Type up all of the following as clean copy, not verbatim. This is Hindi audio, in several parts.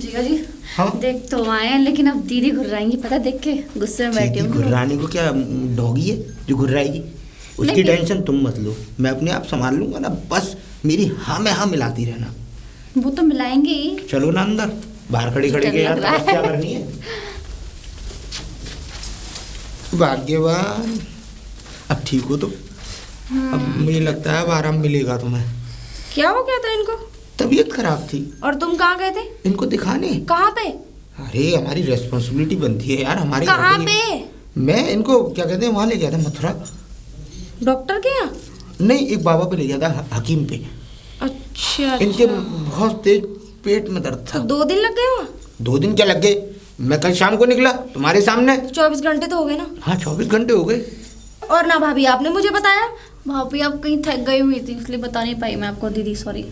जिया जी। हाँ? देख तो आए हैं, लेकिन अब दीदी घुर्राएंगी, पता देख के गुस्से में बैठी हूँ। घुर्राने को क्या डॉगी है जो घुर्राएगी? उसकी टेंशन तुम मत लो, मैं अपने आप संभाल लूंगा ना। बस मेरी हाँ में हाँ मिलाती रहना। वो तो मिलाएंगे ही। चलो ना अंदर, बाहर खड़ी खड़ी के यार क्या करनी है। भाग्यवान, अब ठीक हो तो? अब मुझे लगता है अब आराम मिलेगा तुम्हें। क्या हो गया था इनको? तबीयत खराब थी। और तुम कहाँ गए थे? इनको दिखाने। कहाँ पे? अरे हमारी रेस्पॉन्सिबिलिटी बनती है यार हमारे। कहाँ पे? मैं इनको क्या कहते हैं वहाँ ले गया था, मथुरा। डॉक्टर के यहाँ? नहीं, एक बाबा पे ले गया था, हकीम पे। अच्छा। इनके बहुत तेज पेट में दर्द था। 2 दिन लग गए वहाँ? 2 दिन क्या लग गए? मैं कल शाम को निकला तुम्हारे सामने। 24 घंटे तो हो गए ना? हाँ 24 घंटे हो गए। और ना भाभी आपने मुझे बताया? भाभी आप कहीं थक गई हुई थी इसलिए बता नहीं पाई मैं आपको। दीदी सॉरी।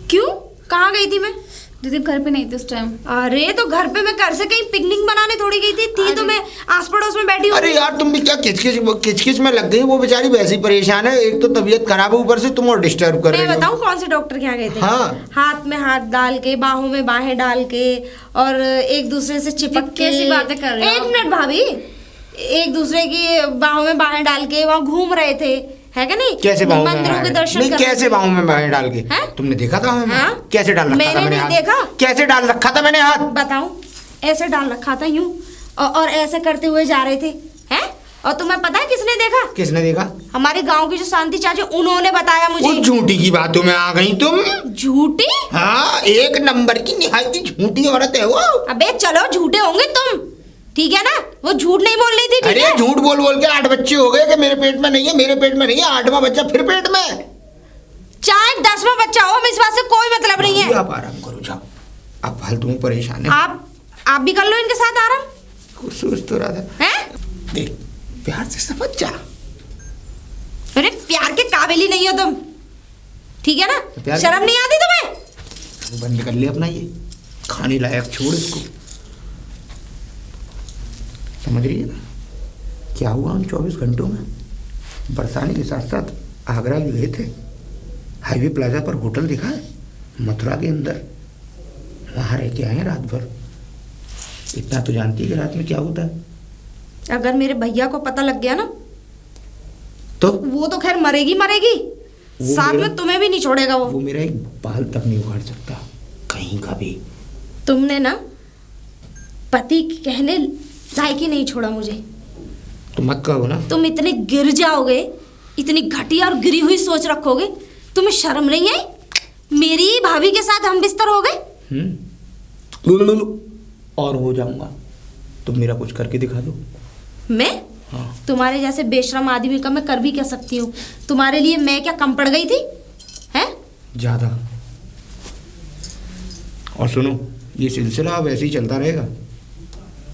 क्यों? कहाँ गई थी मैं? दीदी घर पे नहीं थी उस टाइम। अरे तो घर पे मैं घर से कहीं पिकनिक बनाने थोड़ी गई थी तो मैं आस पड़ोस में बैठी हूँ। अरे यार तुम भी क्या किचकिच में लग गई। वो बेचारी वैसे ही परेशान है, एक तो तबीयत खराब है, ऊपर से तुम और डिस्टर्ब कर रही हो। मैं बताऊँ कौन से डॉक्टर के यहाँ गए थे? हाँ। हाथ में हाथ डाल के, बाहों में बाहें डाल के, और एक दूसरे से चिपक के। कैसी बातें कर रहे हो? 1 मिनट भाभी। एक दूसरे की बाहों में बाहें डाल के वहाँ घूम रहे थे, है क्या नहीं? कैसे बाहों में मंदिरों के दर्शन नहीं, कैसे बाहों में बाहें डाल के? हैं? तुमने देखा था हमें? हाँ? कैसे डाल रखा था मैंने मैंने नहीं हाथ? देखा। कैसे डाल रखा था मैंने हाथ? बताऊं? ऐसे डाल रखा था यूं, और ऐसे करते हुए जा रहे थे, हैं? और तुम्हें पता है किसने देखा? किसने देखा? हमारे गांव की जो शांति चाची, उन्होंने बताया मुझे। उस झूठी की बातों में आ गई तुम। झूठी? हाँ, 1 नंबर की निहायती झूठी औरत है वो। अबे चलो, झूठे होंगे तुम, ठीक है ना? वो झूठ नहीं बोल रही थी, ठीक है? अरे झूठ बोल बोल के 8 बच्चे हो गए कि मेरे पेट में नहीं है, मेरे पेट में नहीं है, 8वां बच्चा फिर पेट में। चाहे 10वां बच्चा हो, इस बात से कोई मतलब नहीं है। आप आराम करो, जाओ। आप फालतू में परेशान है। आप भी कर लो इनके साथ आराम। कुछ सोच तो रहा था। हैं? देख, प्यार से समझ जा। अरे प्यार के काबिल ही नहीं हो तुम, ठीक है ना? शर्म नहीं आती तुम्हें? बंद कर ले अपना ये खाने लायक, छोड़ इसको। समझ रही है ना क्या हुआ उन 24 घंटों में? बरसाने के साथ साथ आगरा भी गए थे, हाईवे प्लाजा पर होटल दिखा है मथुरा के अंदर, वहाँ रह के आए रात भर। इतना तो जानती है कि रात में क्या होता है। अगर मेरे भैया को पता लग गया ना तो वो तो खैर मरेगी मरेगी, साथ में तुम्हें भी नहीं छोड़ेगा वो मेरा एक बाल तक नहीं उखाड़ सकता कहीं का भी। तुमने ना पति कहने लायक ही नहीं छोड़ा मुझे। तो मत कहो ना। तुम इतने गिर जाओगे, इतनी घटिया और गिरी हुई सोच रखोगे, तुम्हें शर्म नहीं आई? मेरी भाभी के साथ हम बिस्तर हो गए। और हो जाऊंगा, तुम मेरा कुछ करके दिखा दो। मैं? हाँ। तुम्हारे जैसे बेशरम आदमी का मैं कर भी क्या सकती हूँ? तुम्हारे लिए मैं क्या कम पड़ गई थी? हैं? ज्यादा। और सुनो, ये सिलसिला अब ऐसे ही चलता रहेगा।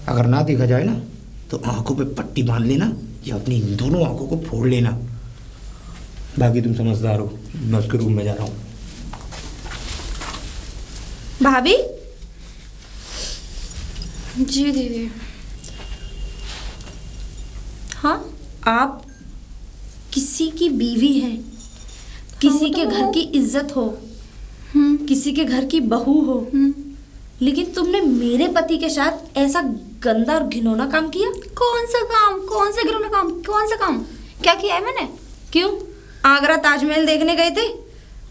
अगर ना देखा जाए ना तो आंखों पे पट्टी बांध लेना या अपनी दोनों आंखों को फोड़ लेना। बाकी तुम समझदार हो, मैं उसके रूम में जा रहा हूँ। भाभी? जी दीदी। हाँ, आप किसी की बीवी हैं, किसी के घर की इज्जत हो, किसी के घर की बहू हो, लेकिन तुमने मेरे पति के साथ ऐसा गंदा और घिनौना काम किया। कौन सा काम? कौन सा घिनौना काम? कौन सा काम क्या किया है मैंने? क्यों? आगरा ताजमहल देखने गए थे,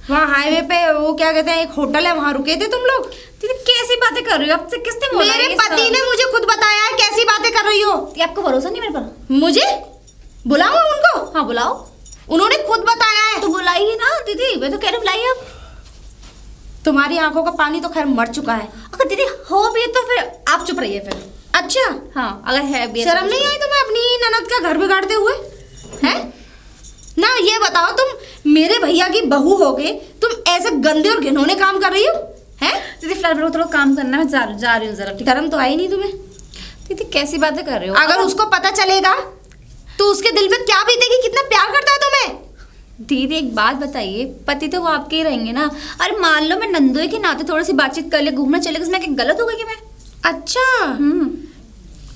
वहाँ हाईवे पे वो क्या कहते हैं एक होटल है, वहाँ रुके थे तुम लोग। दीदी कैसी बातें कर रही हो? आपसे किसने बोला? मेरे पति ने मुझे खुद बताया है। कैसी बातें कर रही हो? ये आपको भरोसा नहीं मेरे पर? मुझे बुलाओ उनको। हाँ बुलाओ। उन्होंने खुद बताया है। तो बुलाइए ना दीदी, मैं तो कह रही बुलाइए आप। तुम्हारी आंखों का पानी तो खैर मर चुका है। अगर दीदी हो भी तो फिर आप चुप रहिए फिर। अच्छा हाँ, अगर है भी। शर्म नहीं आई तुम्हें अपनी ननद का घर बिगाड़ते हुए? हैं ना? ये बताओ, तुम मेरे भैया की बहू हो गए, तुम ऐसे गंदे और घिनौने काम कर रही हो? हैं दीदी फिलहाल मेरे को थोड़ा काम करना है, मैं जा रही हूँ जरा। शर्म तो आई नहीं तुम्हें? दीदी कैसी बातें कर रहे हो? अगर उसको पता चलेगा तो उसके दिल में क्या बीतेगी? कितना प्यार करता है तुम्हें। दीदी एक बात बताइए, पति तो वो आपके ही रहेंगे ना? अरे मान लो मैं नंदोई के नाते थोड़ी सी बातचीत कर ले, घूमने चले, इसमें क्या गलत हो गई कि मैं? अच्छा।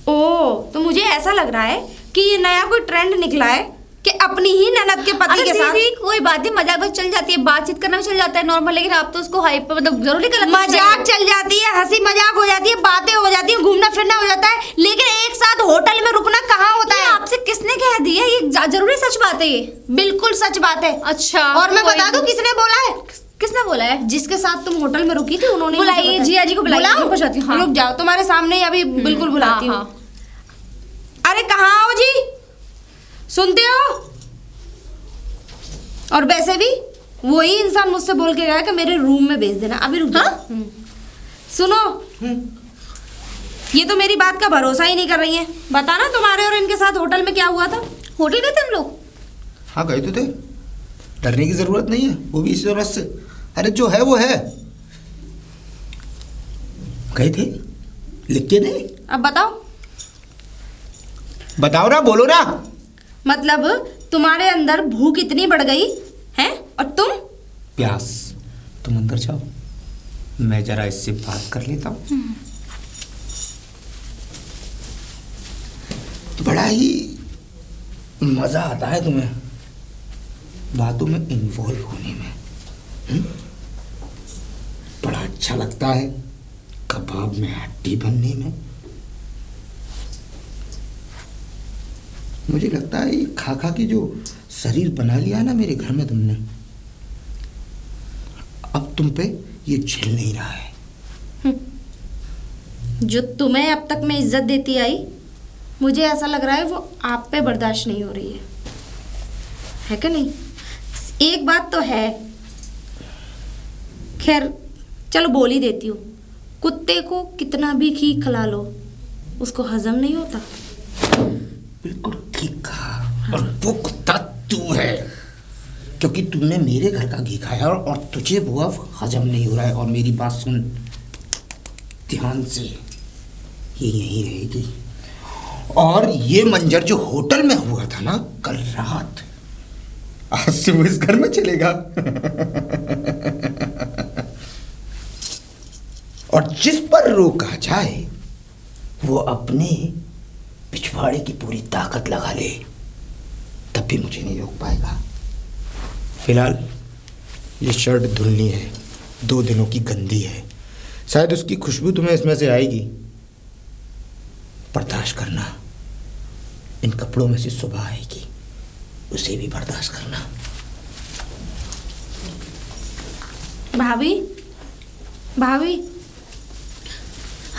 ओ, तो मुझे ऐसा लग रहा है कि ये नया कोई ट्रेंड निकला है कि अपनी ही ननद के पति के साथ। कोई बात नहीं, मजाक बस चल जाती है, बातचीत करना भी चल जाता है नॉर्मल, लेकिन आप तो उसको हाइप पे मतलब जरूरी गलत मजाक चल जाती है, हंसी मजाक हो जाती है, बातें हो जाती है, घूमना फिरना हो जाता है, लेकिन एक साथ होटल में रुकना कहाँ होता ये है? आपसे किसने कह दिया? ये जरूरी सच बात है ये? बिल्कुल सच बात है। अच्छा, और मैं कोई बता दूं नहीं। किसने बोला है? किसने बोला है? जिसके साथ तुम होटल में रुकी थी उन्होंने। बुलाइए, मुझे बताया। जिया जी को बुलाइए, बुलाओ? मैं पूछाती हूँ, हाँ। रुक जाओ, तुम्हारे सामने ही अभी बिल्कुल बुलाती हूँ। हाँ। अरे कहाँ हो जी, सुनते हो? और वैसे भी वही इंसान मुझसे बोल के गया कि मेरे रूम में भेज देना। अभी रुक जाओ। हाँ? सुनो, ये तो मेरी बात का भरोसा ही नहीं कर रही है। बताना तुम्हारे और इनके साथ होटल में क्या हुआ था? होटल गए थे हम लोग? हाँ गए तो थे, डरने की जरूरत नहीं है, वो भी इसी जरूरत से। अरे जो है वो है। गए थे, लिख के नहीं? अब बताओ। बताओ ना, बोलो ना। मतलब तुम्हारे अंदर भूख इतनी बढ़ गई है और तुम? प्यास। तुम अंदर जाओ, मैं जरा इससे बात कर लेता हूँ। बड़ा ही मजा आता है तुम्हें बातों में इन्वॉल्व होने में। बड़ा अच्छा लगता है कबाब में हड्डी बनने में। मुझे लगता है ये खा खा के जो शरीर बना लिया ना मेरे घर में तुमने, अब तुम पे ये झेल नहीं रहा है। जो तुम्हें अब तक मैं इज्जत देती आई, मुझे ऐसा लग रहा है वो आप पे बर्दाश्त नहीं हो रही है कि नहीं? एक बात तो है, खैर चलो बोल ही देती हूँ। कुत्ते को कितना भी घी खिला लो, उसको हजम नहीं होता। बिल्कुल ठीक कहा। और वो कुत्ता तू है, क्योंकि तूने मेरे घर का घी खाया और तुझे वो अब हजम नहीं हो रहा है। और मेरी बात सुन ध्यान से, ये यहीं रहेगी। और ये मंजर जो होटल में हुआ था ना कल रात, आज से वो इस घर में चलेगा। और जिस पर रोका जाए वो अपने पिछवाड़े की पूरी ताकत लगा ले, तब भी मुझे नहीं रोक पाएगा। फिलहाल ये शर्ट धुलनी है, 2 दिनों की गंदी है, शायद उसकी खुशबू तुम्हें इसमें से आएगी। बर्दाश्त करना, इन कपड़ों में से सुबह आएगी, उसे भी बर्दाश्त करना। भाभी, भाभी।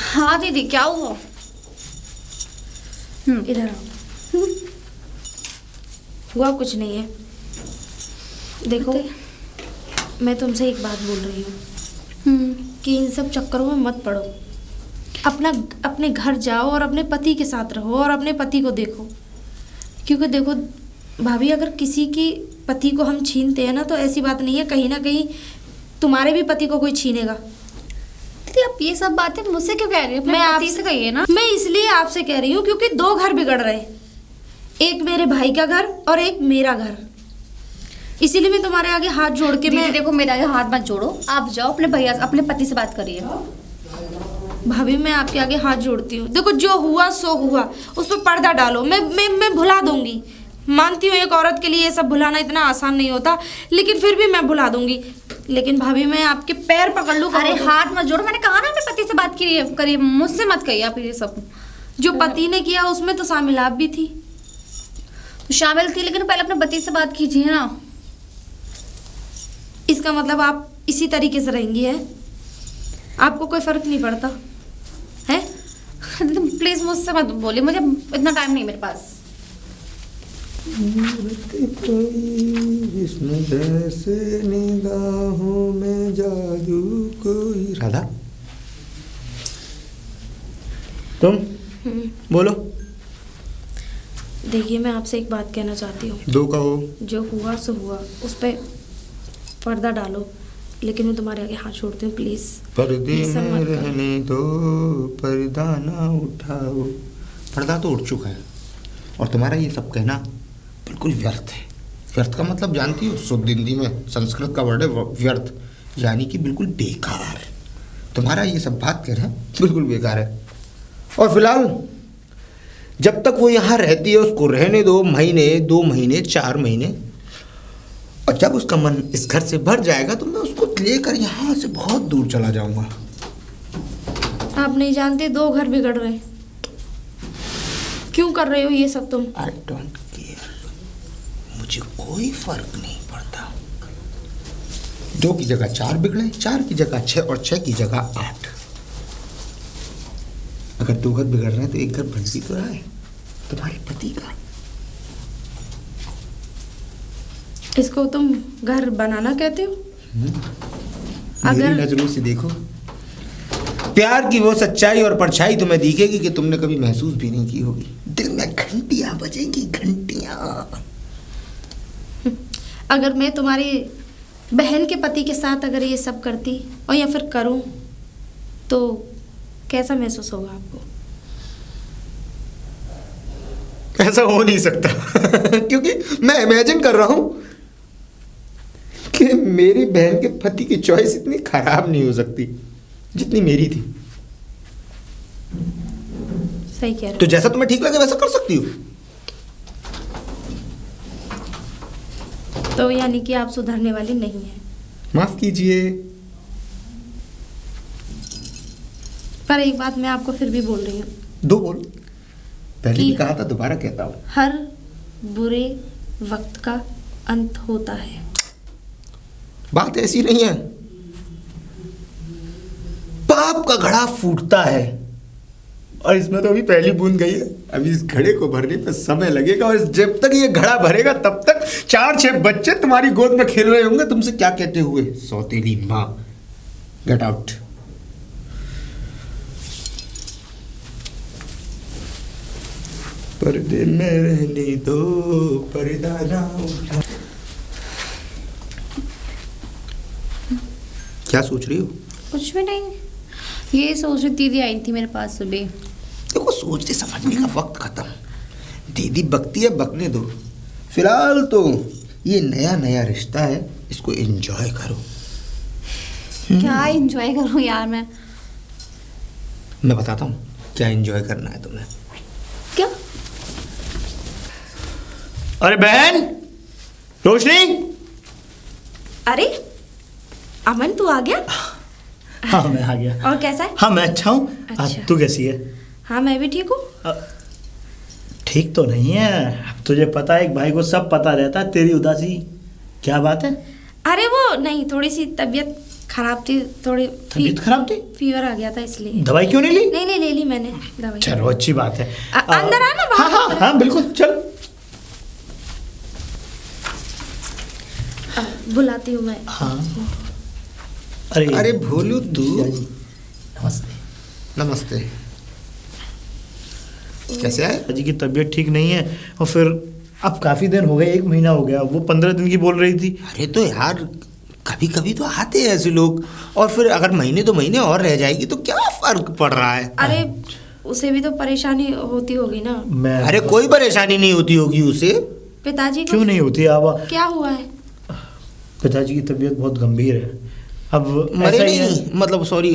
हाँ दीदी, क्या हुआ? इधर आओ। हुआ कुछ नहीं है। देखो, मैं तुमसे एक बात बोल रही हूँ कि इन सब चक्करों में मत पड़ो। अपने घर जाओ और अपने पति के साथ रहो और अपने पति को देखो। क्योंकि देखो भाभी, अगर किसी की पति को हम छीनते हैं ना, तो ऐसी बात नहीं है, कहीं ना कहीं तुम्हारे भी पति को कोई छीनेगा। दीदी आप ये सब बातें मुझसे क्यों कह रही हो? मैं पति आपसे से कहिए ना। मैं इसलिए आपसे कह रही हूँ क्योंकि 2 घर बिगड़ रहे हैं, एक मेरे भाई का घर और एक मेरा घर। इसीलिए मैं तुम्हारे आगे हाथ जोड़ के दीदी देखो, मेरा आगे हाथ मत जोड़ो, आप जाओ अपने भैया अपने पति से बात करिए। भाभी मैं आपके आगे हाथ जोड़ती हूँ। देखो जो हुआ सो हुआ, उस पर पर्दा डालो। मैं भुला दूंगी। मानती हूँ एक औरत के लिए ये सब भुलाना इतना आसान नहीं होता, लेकिन फिर भी मैं भुला दूंगी। लेकिन भाभी मैं आपके पैर पकड़ लूँ। अरे हाथ मत जोड़ो, मैंने कहा ना अपने पति से बात करिए, मुझसे मत कहिए आप ये सब। जो पति ने किया उसमें तो शामिल आप भी थी। तो शामिल थी, लेकिन पहले अपने पति से बात कीजिए ना। इसका मतलब आप इसी तरीके से रहेंगी है? आपको कोई फर्क नहीं पड़ता है? प्लीज मुझसे मत बोलिए, मुझे इतना टाइम नहीं मेरे पास। इसमें जैसे निगाहों में जादू कोई। राधा तुम बोलो। देखिए मैं आपसे एक बात कहना चाहती हूँ। 2 कहो। जो हुआ सो हुआ, उस पर पर्दा डालो। लेकिन मैं तुम्हारे आगे हाथ छोड़ती हूँ, प्लीज। पर्दे में रहने दो, पर्दा ना उठाओ। पर्दा तो उठ चुका है और तुम्हारा ये सब कहना बिल्कुल व्यर्थ है। व्यर्थ का मतलब जानती हो? शुद्ध हिंदी में संस्कृत का वर्ड है व्यर्थ, यानी कि बिल्कुल बेकार। तुम्हारा ये सब बात कहना बिल्कुल बेकार है। और फिलहाल जब तक वो यहाँ रहती है उसको रहने दो, महीने 2 महीने 4 महीने, और जब उसका मन इस घर से भर जाएगा तो मैं उसको लेकर यहाँ से बहुत दूर चला जाऊंगा। आप नहीं जानते 2 घर बिगड़ रहे हैं। क्यों कर रहे हो ये सब तुम? आई डोंट केयर, मुझे कोई फर्क नहीं पड़ता। 2 की जगह 4 बिगड़े, 4 की जगह 6 और 6 की जगह 8। अगर 2 घर बिगड़ रहे हैं तो 1 घर बन भी तो रहा है तुम्हारे पति का। इसको तुम घर बनाना कहते हो? मेरी नजरों से देखो, प्यार की वो सच्चाई और परछाई तुम्हें दिखेगी कि तुमने कभी महसूस भी नहीं की होगी। दिल में घंटियां बजेंगी, घंटियां। अगर मैं तुम्हारी बहन के पति के साथ अगर ये सब करती और या फिर करूं तो कैसा महसूस होगा आपको? ऐसा हो नहीं सकता क्योंकि मैं इमेजिन कर रहा हूं कि मेरी बहन के पति की चॉइस इतनी खराब नहीं हो सकती जितनी मेरी थी। सही कह रहे तो जैसा तुम्हें ठीक लगे वैसा कर सकती हो। हो। तो यानी कि आप सुधरने वाली नहीं है। माफ कीजिए। पर एक बात मैं आपको फिर भी बोल रही हूँ। 2 बोल। पहले भी कि- कहा था, दोबारा कहता हूँ। हर बुरे वक्त का अंत होता है। बात ऐसी नहीं है। पाप का घड़ा फूटता है और इसमें तो अभी पहली बूंद गई है। अभी इस घड़े को भरने पे समय लगेगा और जब तक ये घड़ा भरेगा तब तक 4-6 बच्चे तुम्हारी गोद में खेल रहे होंगे तुमसे क्या कहते हुए, सौतेली माँ। Get out. पर्दे में रहने दो, पर्दा ना उठा। क्या सोच रही हो? कुछ भी नहीं, ये सोच रही दीदी आई थी मेरे पास सुबह। देखो, सोचने समझने का वक्त खत्म। दीदी बकती है, बकने दो। फिलहाल तो ये नया नया रिश्ता है, इसको एंजॉय करो। क्या एंजॉय करूं यार मैं बताता हूँ क्या एंजॉय करना है तुम्हें। क्या? अरे बहन रोशनी। अरे अमन, तू आ गया? हाँ मैं आ गया। और कैसा है? हाँ मैं अच्छा हूँ। अच्छा। तू कैसी है? हाँ मैं भी ठीक हूँ। ठीक तो नहीं है, अब तुझे पता है एक भाई को सब पता रहता है तेरी उदासी। क्या बात है? अरे वो नहीं, थोड़ी सी तबीयत खराब थी, थोड़ी तबीयत खराब थी? फीवर आ गया था इसलिए। दवाई क्यों नहीं ली? नहीं नहीं, ले ली मैंने दवाई। चलो अच्छी बात है। अंदर आना, हाँ बाहर हाँ हाँ बिल्कुल चल। बुलाती हूँ मैं। हाँ। अरे भोलू तू। नमस्ते। नमस्ते। कैसे है? जी की तबीयत ठीक नहीं है और फिर अब काफी दिन हो गए, 1 महीना हो गया। वो 15 दिन की बोल रही थी। अरे तो यार कभी कभी तो आते हैं ऐसे लोग, और फिर अगर महीने 2 महीने और रह जाएगी तो क्या फर्क पड़ रहा है? अरे उसे भी तो परेशानी होती होगी ना। मैं अरे कोई परेशानी नहीं होती होगी उसे। पिताजी को क्यों नहीं होती? अब क्या हुआ है? पिताजी की तबीयत बहुत गंभीर है। अब मरे ऐसा ही है। नहीं, मतलब सॉरी,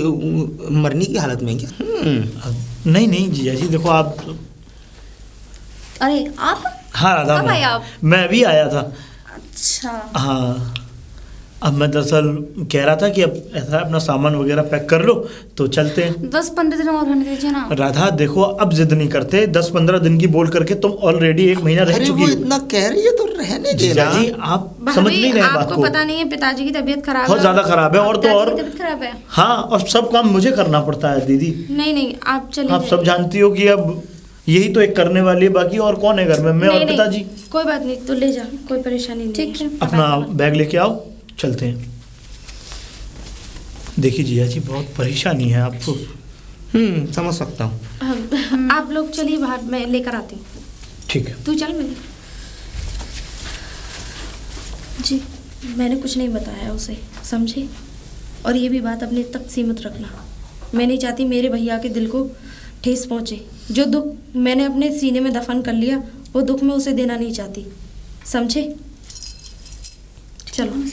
मरने की हालत में क्या? नहीं नहीं जीजा जी देखो आप। अरे आप हाँ राधा, कब आए आप? मैं भी आया था। अच्छा। हाँ अब मैं दरअसल कह रहा था कि अब ऐसा अपना सामान वगैरह पैक कर लो तो चलते हैं। 10-15 दिन और रहने दीजिए ना। राधा देखो अब जिद नहीं करते, 10-15 दिन की बोल करके तुम ऑलरेडी 1 महीना रह अरे चुकी वो हो। इतना कह रही है तो रहने जीजा देना। जी आप भाभी, समझ नहीं रहे बात आपको को। पता नहीं है पिताजी की तबीयत खराब बहुत है। ज्यादा खराब है और तो पिताजी और की तबीयत खराब है। हाँ, और सब काम मुझे करना पड़ता है दीदी। नहीं नहीं, आप चलिए। आप सब जानती हो कि अब यही तो एक करने वाली है, बाकी और कौन है घर में? मैं और नहीं, पिताजी। कोई बात नहीं, तो ले जा, कोई परेशानी नहीं ठीक है। अपना बैग लेके आओ, चलते हैं। देखिए जिया जी बहुत परेशानी है आपको। समझ सकता हूँ। आप लोग चलिए बाहर, मैं लेकर आती हूँ। ठीक है। तू चल मेरी। जी मैंने कुछ नहीं बताया उसे, समझे? और ये भी बात अपने तक सीमित रखना। मैं नहीं चाहती मेरे भैया के दिल को ठेस पहुँचे। जो दुख मैंने अपने सीने में दफन कर लिया वो दुख मैं उसे देना नहीं चाहती, समझे? चलो।